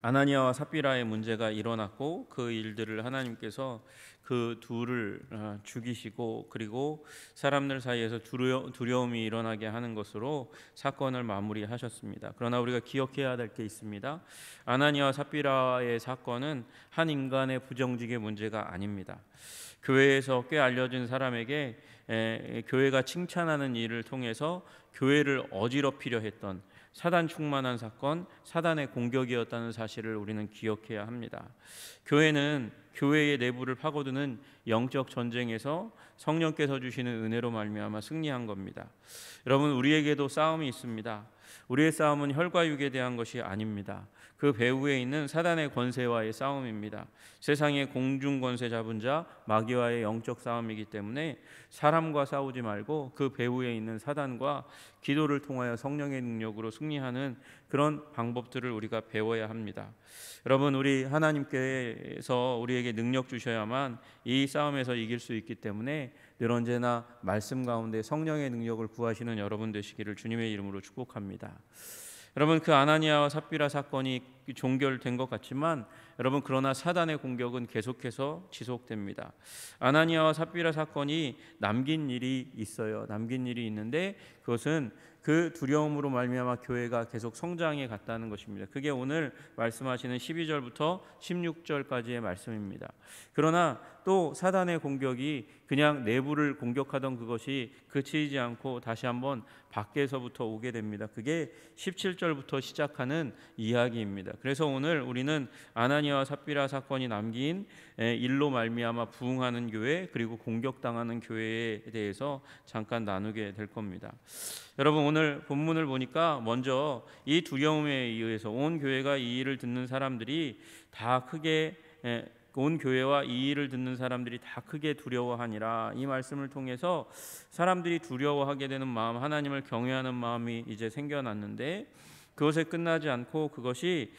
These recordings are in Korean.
아나니아와 삽비라의 문제가 일어났고 그 일들을 하나님께서 그 둘을 죽이시고 그리고 사람들 사이에서 두려움이 일어나게 하는 것으로 사건을 마무리하셨습니다. 그러나 우리가 기억해야 될 게 있습니다. 아나니아와 삽비라의 사건은 한 인간의 부정직의 문제가 아닙니다. 교회에서 꽤 알려진 사람에게 교회가 칭찬하는 일을 통해서 교회를 어지럽히려 했던 사단 충만한 사건, 사단의 공격이었다는 사실을 우리는 기억해야 합니다. 교회는 교회의 내부를 파고드는 영적 전쟁에서 성령께서 주시는 은혜로 말미암아 승리한 겁니다. 여러분, 우리에게도 싸움이 있습니다. 우리의 싸움은 혈과 육에 대한 것이 아닙니다. 그 배후에 있는 사단의 권세와의 싸움입니다. 세상의 공중 권세 잡은 자 마귀와의 영적 싸움이기 때문에 사람과 싸우지 말고 그 배후에 있는 사단과 기도를 통하여 성령의 능력으로 승리하는 그런 방법들을 우리가 배워야 합니다. 여러분, 우리 하나님께서 우리에게 능력 주셔야만 이 싸움에서 이길 수 있기 때문에 늘 언제나 말씀 가운데 성령의 능력을 구하시는 여러분 되시기를 주님의 이름으로 축복합니다. 여러분, 그 아나니아와 삽비라 사건이 종결된 것 같지만 여러분, 그러나 사단의 공격은 계속해서 지속됩니다. 아나니아와 삽비라 사건이 남긴 일이 있어요. 남긴 일이 있는데 그것은 그 두려움으로 말미암아 교회가 계속 성장해 갔다는 것입니다. 그게 오늘 말씀하시는 12절부터 16절까지의 말씀입니다. 그러나 또 사단의 공격이 그냥 내부를 공격하던 그것이 그치지 않고 다시 한번 밖에서부터 오게 됩니다. 그게 17절부터 시작하는 이야기입니다. 그래서 오늘 우리는 아나니아와 삽비라 사건이 남긴 일로 말미암아 부흥하는 교회 그리고 공격당하는 교회에 대해서 잠깐 나누게 될 겁니다. 여러분, 오늘 본문을 보니까 먼저 이 두려움에 의해서 온 교회가 이 일을 듣는 사람들이 다 크게 온 교회와 이 일을 듣는 사람들이 다 크게 두려워하니라. 이 말씀을 통해서 사람들이 두려워하게 되는 마음, 하나님을 경외하는 마음이 이제 생겨났는데 그것에 끝나지 않고 그것이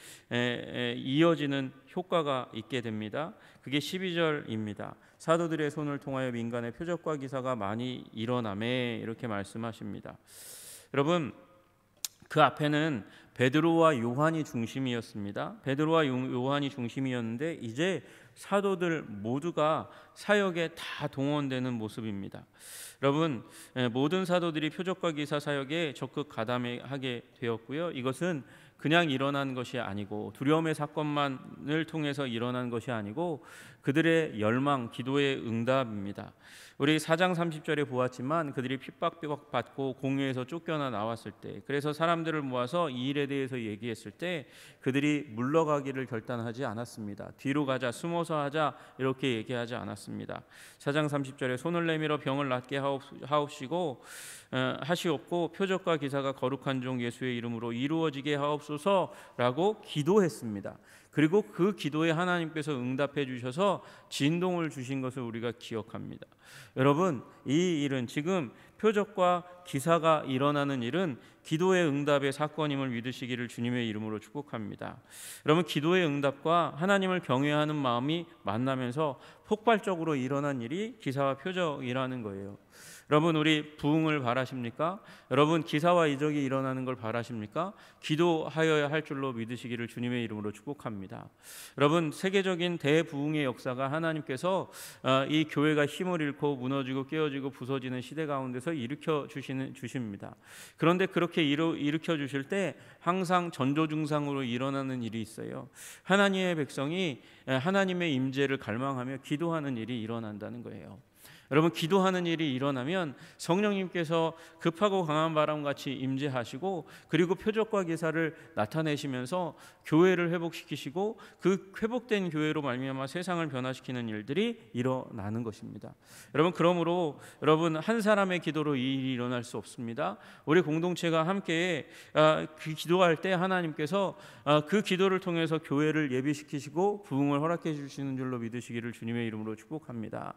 이어지는 효과가 있게 됩니다. 그게 12절입니다. 사도들의 손을 통하여 민간의 표적과 기사가 많이 일어나매 이렇게 말씀하십니다. 여러분, 그 앞에는 베드로와 요한이 중심이었습니다. 베드로와 요한이 중심이었는데 이제 사도들 모두가 사역에 다 동원되는 모습입니다. 여러분, 모든 사도들이 표적과 기사 사역에 적극 가담하게 되었고요. 이것은 그냥 일어난 것이 아니고 두려움의 사건만을 통해서 일어난 것이 아니고 그들의 열망, 기도의 응답입니다. 우리 4장 30절에 보았지만 그들이 핍박받고 공회에서 쫓겨나 나왔을 때, 그래서 사람들을 모아서 이 일에 대해서 얘기했을 때 그들이 물러가기를 결단하지 않았습니다. 뒤로 가자, 숨어서 하자 이렇게 얘기하지 않았습니다. 4장 30절에 손을 내밀어 병을 낫게 하시옵고 표적과 기사가 거룩한 종 예수의 이름으로 이루어지게 하옵소서라고 기도했습니다. 그리고 그 기도에 하나님께서 응답해 주셔서 진동을 주신 것을 우리가 기억합니다. 여러분, 이 일은 지금 표적과 기사가 일어나는 일은 기도의 응답의 사건임을 믿으시기를 주님의 이름으로 축복합니다. 여러분, 기도의 응답과 하나님을 경외하는 마음이 만나면서 폭발적으로 일어난 일이 기사와 표적이라는 거예요. 여러분, 우리 부흥을 바라십니까? 여러분, 기사와 이적이 일어나는 걸 바라십니까? 기도하여야 할 줄로 믿으시기를 주님의 이름으로 축복합니다. 여러분, 세계적인 대부흥의 역사가 하나님께서 이 교회가 힘을 잃고 무너지고 깨어지고 부서지는 시대 가운데서 일으켜 주십니다. 그런데 그렇게 일으켜 주실 때 항상 전조증상으로 일어나는 일이 있어요. 하나님의 백성이 하나님의 임재를 갈망하며 기도하는 일이 일어난다는 거예요. 여러분, 기도하는 일이 일어나면 성령님께서 급하고 강한 바람같이 임재하시고 그리고 표적과 기사를 나타내시면서 교회를 회복시키시고 그 회복된 교회로 말미암아 세상을 변화시키는 일들이 일어나는 것입니다. 여러분, 그러므로 여러분, 한 사람의 기도로 이 일이 일어날 수 없습니다. 우리 공동체가 함께 그 기도할 때 하나님께서 그 기도를 통해서 교회를 예비시키시고 부흥을 허락해 주시는 줄로 믿으시기를 주님의 이름으로 축복합니다.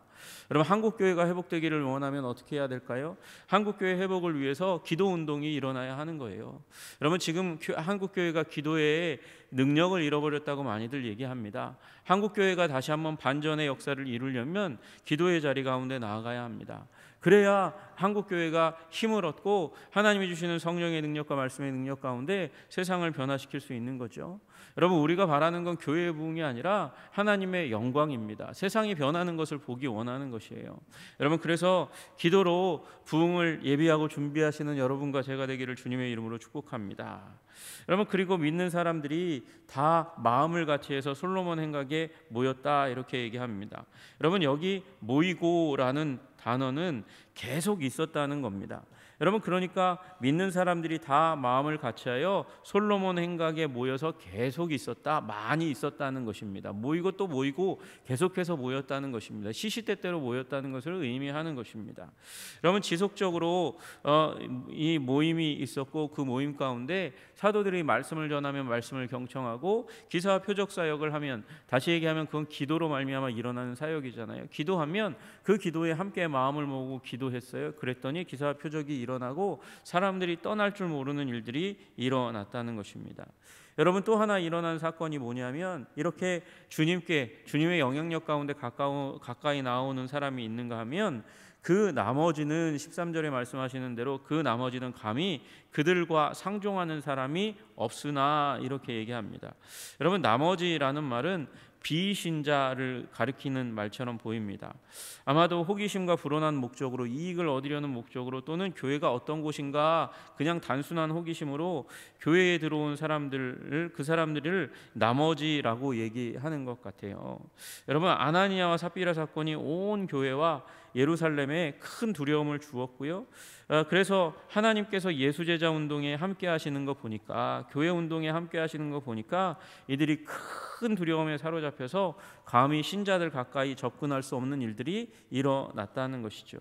여러분, 한국 교회가 회복되기를 원하면 어떻게 해야 될까요? 한국 교회 회복을 위해서 기도 운동이 일어나야 하는 거예요. 여러분, 지금 한국 교회가 기도의 능력을 잃어버렸다고 많이들 얘기합니다. 한국 교회가 다시 한번 반전의 역사를 이루려면 기도의 자리 가운데 나아가야 합니다. 그래야 한국교회가 힘을 얻고 하나님이 주시는 성령의 능력과 말씀의 능력 가운데 세상을 변화시킬 수 있는 거죠. 여러분, 우리가 바라는 건 교회의 부흥이 아니라 하나님의 영광입니다. 세상이 변하는 것을 보기 원하는 것이에요. 여러분, 그래서 기도로 부흥을 예비하고 준비하시는 여러분과 제가 되기를 주님의 이름으로 축복합니다. 여러분, 그리고 믿는 사람들이 다 마음을 같이 해서 솔로몬 행각에 모였다 이렇게 얘기합니다. 여러분, 여기 모이고라는 단어는 계속 있었다는 겁니다. 여러분, 그러니까 믿는 사람들이 다 마음을 같이하여 솔로몬 행각에 모여서 계속 있었다, 많이 있었다는 것입니다. 모이고 또 모이고 계속해서 모였다는 것입니다. 시시때때로 모였다는 것을 의미하는 것입니다. 여러분, 지속적으로 이 모임이 있었고 그 모임 가운데 사도들이 말씀을 전하면 말씀을 경청하고 기사와 표적 사역을 하면, 다시 얘기하면 그건 기도로 말미암아 일어나는 사역이잖아요. 기도하면 그 기도에 함께 마음을 모으고 기도했어요. 그랬더니 기사와 표적이 일어나고 사람들이 떠날 줄 모르는 일들이 일어났다는 것입니다. 여러분, 또 하나 일어난 사건이 뭐냐면, 이렇게 주님의 영향력 가운데 가까이 나오는 사람이 있는가 하면 그 나머지는 13절에 말씀하시는 대로 그 나머지는 감히 그들과 상종하는 사람이 없으나 이렇게 얘기합니다. 여러분, 나머지라는 말은 비신자를 가리키는 말처럼 보입니다. 아마도 호기심과 불온한 목적으로, 이익을 얻으려는 목적으로, 또는 교회가 어떤 곳인가 그냥 단순한 호기심으로 교회에 들어온 그 사람들을 나머지라고 얘기하는 것 같아요. 여러분, 아나니아와 삽비라 사건이 온 교회와 예루살렘에 큰 두려움을 주었고요. 그래서 하나님께서 예수제자 운동에 함께 하시는 거 보니까, 교회 운동에 함께 하시는 거 보니까 이들이 큰 두려움에 사로잡혀서 감히 신자들 가까이 접근할 수 없는 일들이 일어났다는 것이죠.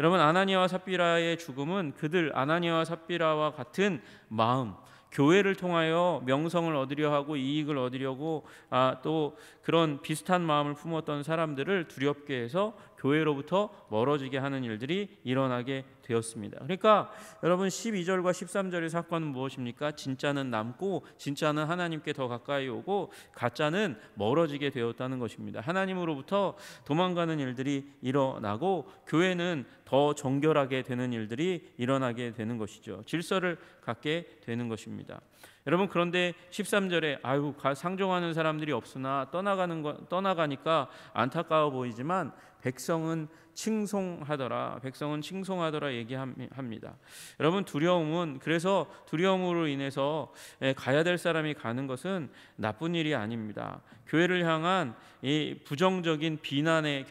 여러분, 아나니아와 삽비라의 죽음은 그들 아나니아와 삽비라와 같은 마음, 교회를 통하여 명성을 얻으려 하고 이익을 얻으려고 또 그런 비슷한 마음을 품었던 사람들을 두렵게 해서 교회로부터 멀어지게 하는 일들이 일어나게 되었습니다. 그러니까 여러분, 12절과 13절의 사건은 무엇입니까? 진짜는 남고 진짜는 하나님께 더 가까이 오고 가짜는 멀어지게 되었다는 것입니다. 하나님으로부터 도망가는 일들이 일어나고 교회는 더 정결하게 되는 일들이 일어나게 되는 것이죠. 질서를 갖게 되는 것입니다. 여러분, 그런데 13절에 상종하는 사람들이 없으나 떠나가니까 안타까워 보이지만 백성은 칭송하더라 얘기합니다. 여러분, 그래서 두려움으로 인해서 가야 될 사람이 가는 것은 나쁜 일이 아닙니다. 교회를 향한 이 부정적인 비난의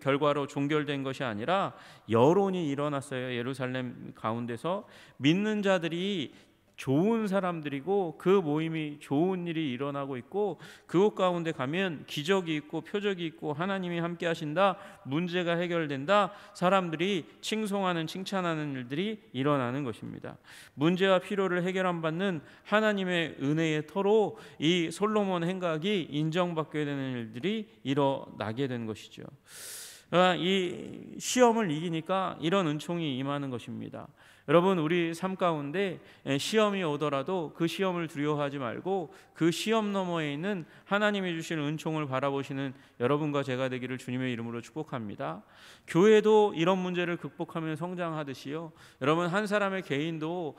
결과로 종결된 것이 아니라 여론이 일어났어요. 예루살렘 가운데서 믿는 자들이 좋은 사람들이고 그 모임이 좋은 일이 일어나고 있고 그곳 가운데 가면 기적이 있고 표적이 있고 하나님이 함께 하신다, 문제가 해결된다, 사람들이 칭찬하는 일들이 일어나는 것입니다. 문제와 필요를 해결함 받는 하나님의 은혜의 터로 이 솔로몬 행각이 인정받게 되는 일들이 일어나게 된 것이죠. 이 시험을 이기니까 이런 은총이 임하는 것입니다. 여러분, 우리 삶 가운데 시험이 오더라도 그 시험을 두려워하지 말고 그 시험 너머에 있는 하나님이 주시는 은총을 바라보시는 여러분과 제가 되기를 주님의 이름으로 축복합니다. 교회도 이런 문제를 극복하며 성장하듯이요, 여러분, 한 사람의 개인도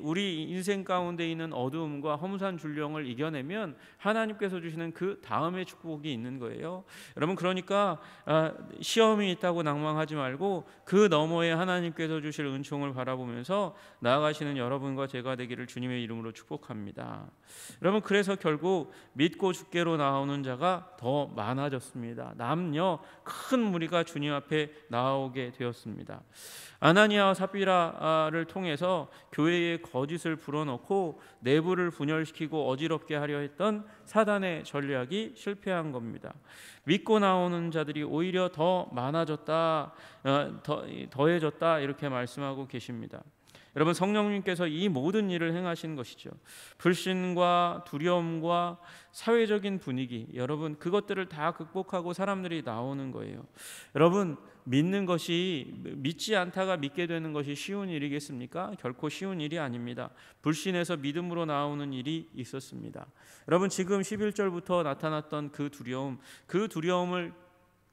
우리 인생 가운데 있는 어두움과 험산 줄령을 이겨내면 하나님께서 주시는 그 다음의 축복이 있는 거예요. 여러분, 그러니까 시험이 있다고 낭망하지 말고 그 너머에 하나님께서 주실 은총을 바라보면서 나아가시는 여러분과 제가 되기를 주님의 이름으로 축복합니다. 여러분, 그래서 결국 믿고 주께로 나오는 자가 더 많아졌습니다. 남녀 큰 무리가 주님 앞에 나오게 되었습니다. 아나니아와 삽비라를 통해서 교회의 거짓을 불어넣고 내부를 분열시키고 어지럽게 하려 했던 사단의 전략이 실패한 겁니다. 믿고 나오는 자들이 오히려 더 많아졌다, 더해졌다 이렇게 말씀하고 계십니다. 여러분, 성령님께서 이 모든 일을 행하신 것이죠. 불신과 두려움과 사회적인 분위기, 여러분, 그것들을 다 극복하고 사람들이 나오는 거예요. 여러분, 믿지 않다가 믿게 되는 것이 쉬운 일이겠습니까? 결코 쉬운 일이 아닙니다. 불신에서 믿음으로 나오는 일이 있었습니다. 여러분, 지금 11절부터 나타났던 그 두려움을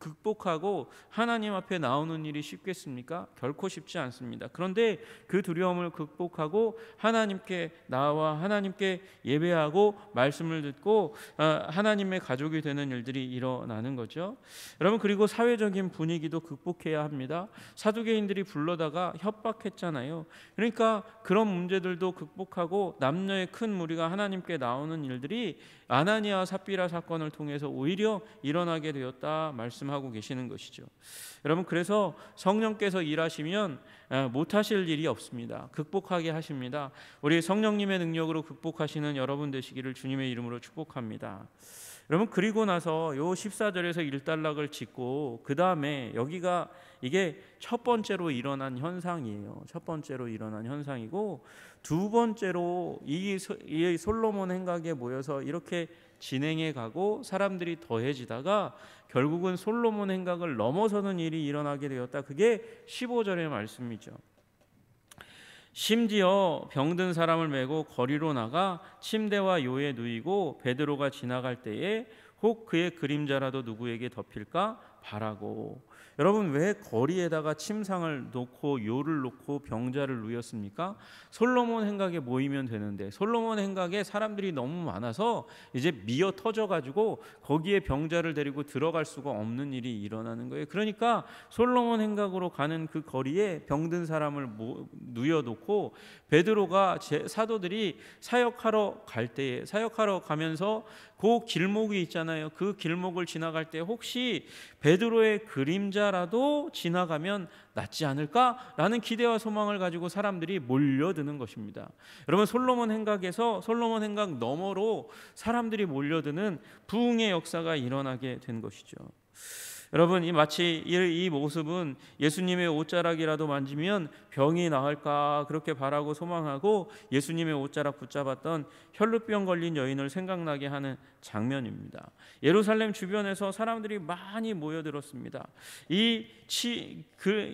극복하고 하나님 앞에 나오는 일이 쉽겠습니까? 결코 쉽지 않습니다. 그런데 그 두려움을 극복하고 하나님께 나와 하나님께 예배하고 말씀을 듣고 하나님의 가족이 되는 일들이 일어나는 거죠. 여러분, 그리고 사회적인 분위기도 극복해야 합니다. 사두개인들이 불러다가 협박했잖아요. 그러니까 그런 문제들도 극복하고 남녀의 큰 무리가 하나님께 나오는 일들이 아나니아와 삽비라 사건을 통해서 오히려 일어나게 되었다 말씀하고 계시는 것이죠. 여러분, 그래서 성령께서 일하시면 못하실 일이 없습니다. 극복하게 하십니다. 우리 성령님의 능력으로 극복하시는 여러분 되시기를 주님의 이름으로 축복합니다. 여러분, 그리고 나서 요 14절에서 일단락을 짓고 그 다음에 여기가 이게 첫 번째로 일어난 현상이에요. 첫 번째로 일어난 현상이고, 두 번째로 이 솔로몬 행각에 모여서 이렇게 진행해 가고 사람들이 더해지다가 결국은 솔로몬 행각을 넘어서는 일이 일어나게 되었다. 그게 15절의 말씀이죠. 심지어 병든 사람을 메고 거리로 나가 침대와 요에 누이고 베드로가 지나갈 때에 혹 그의 그림자라도 누구에게 덮일까 바라고. 여러분, 왜 거리에다가 침상을 놓고 요를 놓고 병자를 누였습니까? 솔로몬 행각에 모이면 되는데 솔로몬 행각에 사람들이 너무 많아서 이제 미어 터져 가지고 거기에 병자를 데리고 들어갈 수가 없는 일이 일어나는 거예요. 그러니까 솔로몬 행각으로 가는 그 거리에 병든 사람을 누여 놓고 베드로가 사도들이 사역하러 갈 때에 사역하러 가면서 그 길목이 있잖아요. 그 길목을 지나갈 때 혹시 베드로의 그림자라도 지나가면 낫지 않을까라는 기대와 소망을 가지고 사람들이 몰려드는 것입니다. 여러분, 솔로몬 행각에서 솔로몬 행각 너머로 사람들이 몰려드는 부흥의 역사가 일어나게 된 것이죠. 여러분, 마치 이 모습은 예수님의 옷자락이라도 만지면 병이 나을까 그렇게 바라고 소망하고 예수님의 옷자락 붙잡았던 혈루병 걸린 여인을 생각나게 하는 장면입니다. 예루살렘 주변에서 사람들이 많이 모여들었습니다. 이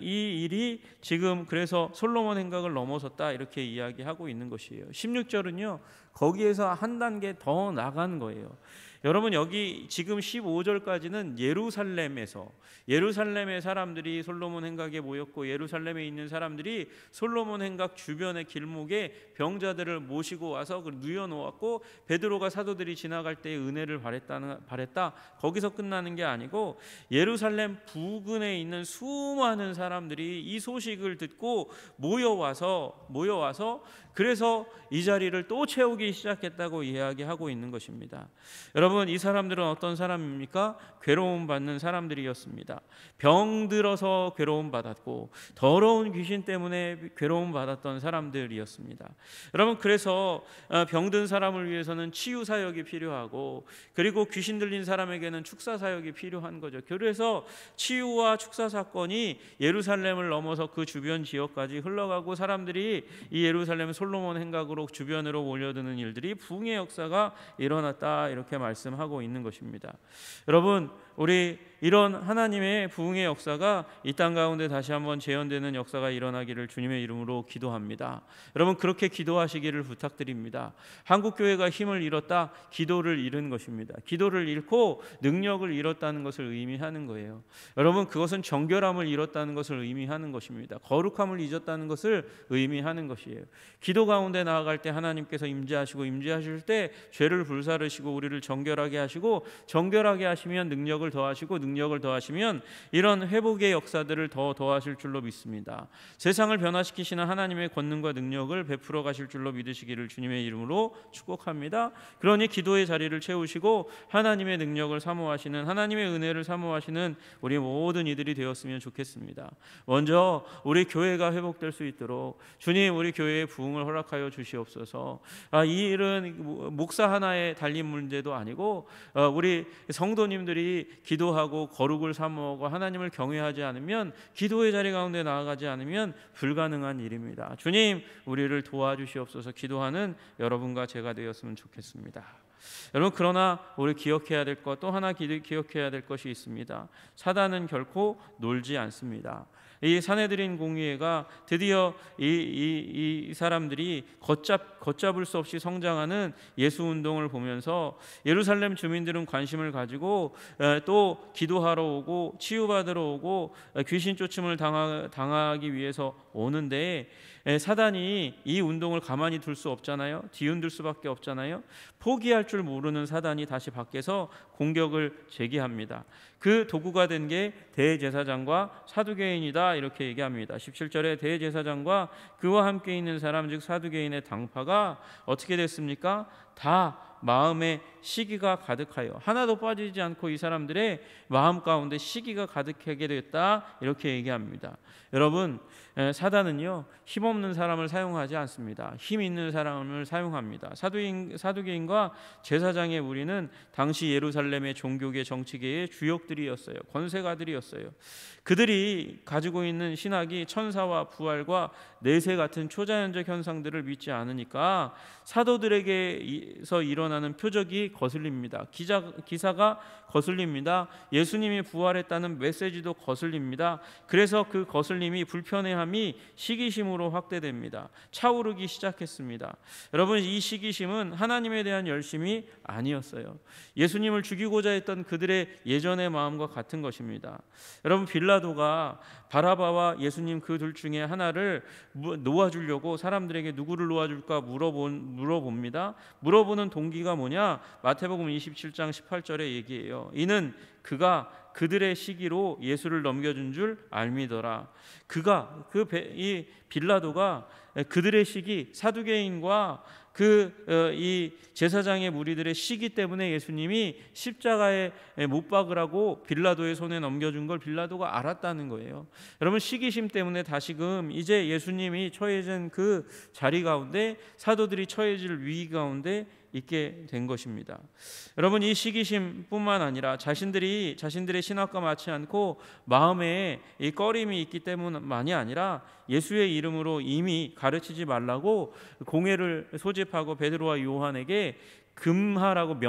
일이 지금 그래서 솔로몬 행각을 넘어섰다 이렇게 이야기하고 있는 것이에요. 16절은요, 거기에서 한 단계 더 나간 거예요. 여러분, 여기 지금 15절까지는 예루살렘의 사람들이 솔로몬 행각에 모였고 바벨론에 있는 사람들이 솔로몬 행각 주변의 길목에 병자들을 모시고 와서 누워 놓았고 베드로가 사도들이 지나갈 때 은혜를 바랬다. 거기서 끝나는 게 아니고 예루살렘 부근에 있는 수많은 사람들이 이 소식을 듣고 모여와서 그래서 이 자리를 또 채우기 시작했다고 이야기하고 있는 것입니다. 여러분, 이 사람들은 어떤 사람입니까? 괴로움 받는 사람들이었습니다. 병들어서 괴로움 받았고 더러운 귀신 때문에 괴로움 받았던 사람들이었습니다. 여러분, 그래서 병든 사람을 위해서는 치유 사역이 필요하고 그리고 귀신 들린 사람에게는 축사 사역이 필요한 거죠. 그래서 치유와 축사 사건이 예루살렘을 넘어서 그 주변 지역까지 흘러가고 사람들이 이 예루살렘 솔로몬 행각으로 주변으로 몰려드는 일들이 부흥의 역사가 일어났다 이렇게 말씀하고 있는 것입니다. 여러분, 우리 이런 하나님의 부흥의 역사가 이 땅 가운데 다시 한번 재현되는 역사가 일어나기를 주님의 이름으로 기도합니다. 여러분, 그렇게 기도하시기를 부탁드립니다. 한국교회가 힘을 잃었다, 기도를 잃은 것입니다. 기도를 잃고 능력을 잃었다는 것을 의미하는 거예요. 여러분, 그것은 정결함을 잃었다는 것을 의미하는 것입니다. 거룩함을 잊었다는 것을 의미하는 것이에요. 기도 가운데 나아갈 때 하나님께서 임재하실 때 죄를 불사르시고 우리를 정결하게 하시고 정결하게 하시면 능력을 더하시고 능력을 더하시면 이런 회복의 역사들을 더 더하실 줄로 믿습니다. 세상을 변화시키시는 하나님의 권능과 능력을 베풀어 가실 줄로 믿으시기를 주님의 이름으로 축복합니다. 그러니 기도의 자리를 채우시고 하나님의 능력을 사모하시는, 하나님의 은혜를 사모하시는 우리 모든 이들이 되었으면 좋겠습니다. 먼저 우리 교회가 회복될 수 있도록 주님, 우리 교회의 부흥을 허락하여 주시옵소서. 이 일은 목사 하나에 달린 문제도 아니고 우리 성도님들이 기도하고 거룩을 사모하고 하나님을 경외하지 않으면, 기도의 자리 가운데 나아가지 않으면 불가능한 일입니다. 주님, 우리를 도와주시옵소서. 기도하는 여러분과 제가 되었으면 좋겠습니다. 여러분, 그러나 우리 기억해야 될 것, 또 하나 기억해야 될 것이 있습니다. 사단은 결코 놀지 않습니다. 이 산헤드린 공의회가 드디어 이 사람들이 걷잡을 수 없이 성장하는 예수 운동을 보면서 예루살렘 주민들은 관심을 가지고 또 기도하러 오고 치유받으러 오고 귀신 쫓음을 당하기 위해서 오는데, 사단이 이 운동을 가만히 둘 수 없잖아요. 뒤흔들 수밖에 없잖아요. 포기할 줄 모르는 사단이 다시 밖에서 공격을 제기합니다. 그 도구가 된 게 대제사장과 사두개인이다, 이렇게 얘기합니다. 17절에 대제사장과 그와 함께 있는 사람, 즉 사두개인의 당파가 어떻게 됐습니까? 다 마음에 시기가 가득하여, 하나도 빠지지 않고 이 사람들의 마음 가운데 시기가 가득하게 됐다, 이렇게 얘기합니다. 여러분, 사단은요, 힘없는 사람을 사용하지 않습니다. 힘 있는 사람을 사용합니다. 사두개인과 제사장의 무리는 당시 예루살렘의 종교계 정치계의 주역들이었어요. 권세가들이었어요. 그들이 가지고 있는 신학이 천사와 부활과 내세 같은 초자연적 현상들을 믿지 않으니까 사도들에게서 일어나는 표적이 거슬립니다. 기사가 거슬립니다. 예수님이 부활했다는 메시지도 거슬립니다. 그래서 그 거슬림이, 불편해함이 시기심으로 확대됩니다. 차오르기 시작했습니다. 여러분, 이 시기심은 하나님에 대한 열심이 아니었어요. 예수님을 죽이고자 했던 그들의 예전의 마음과 같은 것입니다. 여러분, 빌라도가 바라바와 예수님 그 둘 중에 하나를 놓아주려고 사람들에게 누구를 놓아줄까 물어봅니다. 물어보는 동기가 뭐냐? 마태복음 27장 18절에 얘기해요. 이는 그가 그들의 시기로 예수를 넘겨준 줄 알미더라. 이 빌라도가 그들의 시기, 사두개인과 이 제사장의 무리들의 시기 때문에 예수님이 십자가에 못 박으라고 빌라도의 손에 넘겨준 걸 빌라도가 알았다는 거예요. 여러분, 시기심 때문에 다시금 이제 예수님이 처해진 그 자리 가운데, 사도들이 처해질 위기 가운데 있게 된 것입니다. 여러분, 이 시기심뿐만 아니라 자신들의 신학과 맞지 않고 마음에 이 꺼림이 있기 때문만이 아니라 예수의 이름으로 이미 가르치지 말라고 공회를 소집하고 베드로와 요한에게 금하라고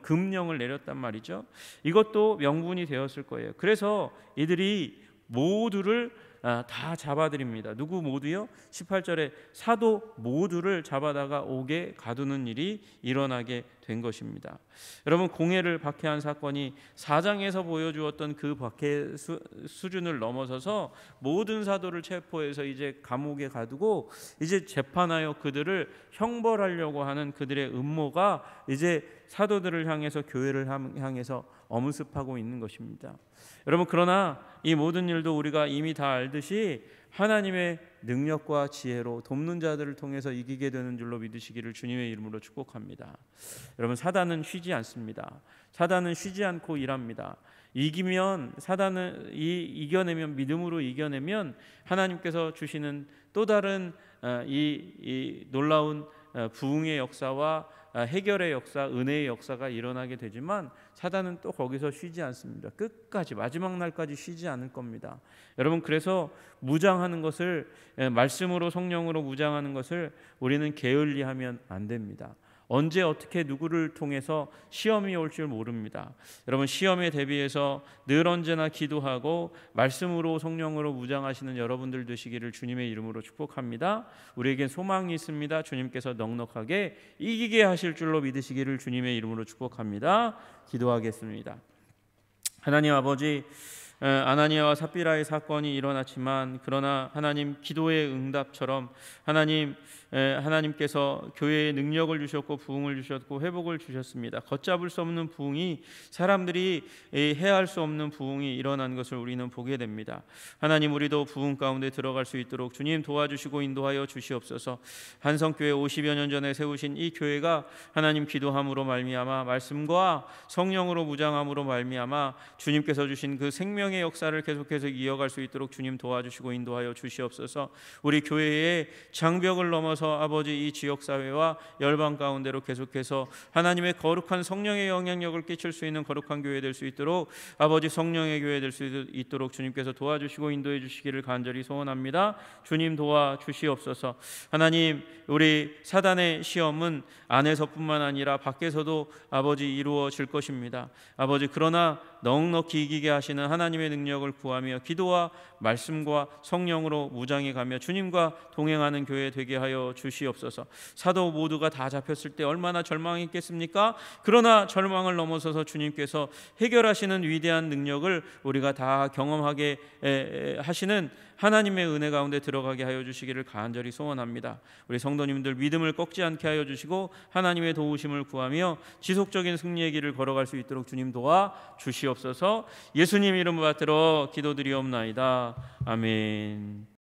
금령을 내렸단 말이죠. 이것도 명분이 되었을 거예요. 그래서 이들이 모두를 다 잡아들입니다. 누구 모두요? 18절에 사도 모두를 잡아다가 옥에 가두는 일이 일어나게 된 것입니다. 여러분, 공회를 박해한 사건이 4장에서 보여주었던 그 박해 수준을 넘어서서 모든 사도를 체포해서 이제 감옥에 가두고 이제 재판하여 그들을 형벌하려고 하는 그들의 음모가 이제 사도들을 향해서, 교회를 향해서 엄습하고 있는 것입니다. 여러분, 그러나 이 모든 일도 우리가 이미 다 알듯이 하나님의 능력과 지혜로 돕는 자들을 통해서 이기게 되는 줄로 믿으시기를 주님의 이름으로 축복합니다. 여러분, 사단은 쉬지 않습니다. 사단은 쉬지 않고 일합니다. 이겨내면, 믿음으로 이겨내면 하나님께서 주시는 또 다른 이 놀라운 부흥의 역사와 해결의 역사, 은혜의 역사가 일어나게 되지만 사단은 또 거기서 쉬지 않습니다. 끝까지, 마지막 날까지 쉬지 않을 겁니다. 여러분, 그래서 무장하는 것을, 말씀으로, 성령으로 무장하는 것을 우리는 게을리하면 안 됩니다. 언제 어떻게 누구를 통해서 시험이 올 줄 모릅니다. 여러분, 시험에 대비해서 늘 언제나 기도하고 말씀으로, 성령으로 무장하시는 여러분들 되시기를 주님의 이름으로 축복합니다. 우리에겐 소망이 있습니다. 주님께서 넉넉하게 이기게 하실 줄로 믿으시기를 주님의 이름으로 축복합니다. 기도하겠습니다. 하나님 아버지, 아나니아와 삽비라의 사건이 일어났지만, 그러나 하나님, 기도의 응답처럼 하나님께서 교회에 능력을 주셨고 부흥을 주셨고 회복을 주셨습니다. 걷잡을 수 없는 부흥이, 사람들이 해할 수 없는 부흥이 일어난 것을 우리는 보게 됩니다. 하나님, 우리도 부흥 가운데 들어갈 수 있도록 주님 도와주시고 인도하여 주시옵소서. 한성교회 50여 년 전에 세우신 이 교회가 하나님, 기도함으로 말미암아, 말씀과 성령으로 무장함으로 말미암아 주님께서 주신 그 생명의 역사를 계속해서 이어갈 수 있도록 주님 도와주시고 인도하여 주시옵소서. 우리 교회의 장벽을 넘어서 넘어서 아버지 이 지역 사회와 열방 가운데로 계속해서 하나님의 거룩한 성령의 영향력을 끼칠 수 있는 거룩한 교회 될 수 있도록 아버지 성령의 교회 될 수 있도록 주님께서 도와주시고 인도해 주시기를 간절히 소원합니다. 주님 도와주시옵소서. 하나님, 우리 사단의 시험은 안에서뿐만 아니라 밖에서도 아버지 이루어질 것입니다. 아버지, 그러나 넉넉히 이기게 하시는 하나님의 능력을 구하며 기도와 말씀과 성령으로 무장해 가며 주님과 동행하는 교회 되게 하여 주시옵소서. 사도 모두가 다 잡혔을 때 얼마나 절망했겠습니까? 그러나 절망을 넘어서서 주님께서 해결하시는 위대한 능력을 우리가 다 경험하게 하시는 하나님의 은혜 가운데 들어가게 하여 주시기를 간절히 소원합니다. 우리 성도님들 믿음을 꺾지 않게 하여 주시고 하나님의 도우심을 구하며 지속적인 승리의 길을 걸어갈 수 있도록 주님 도와 주시옵소서. 예수님 이름 받들어 기도드리옵나이다. 아멘.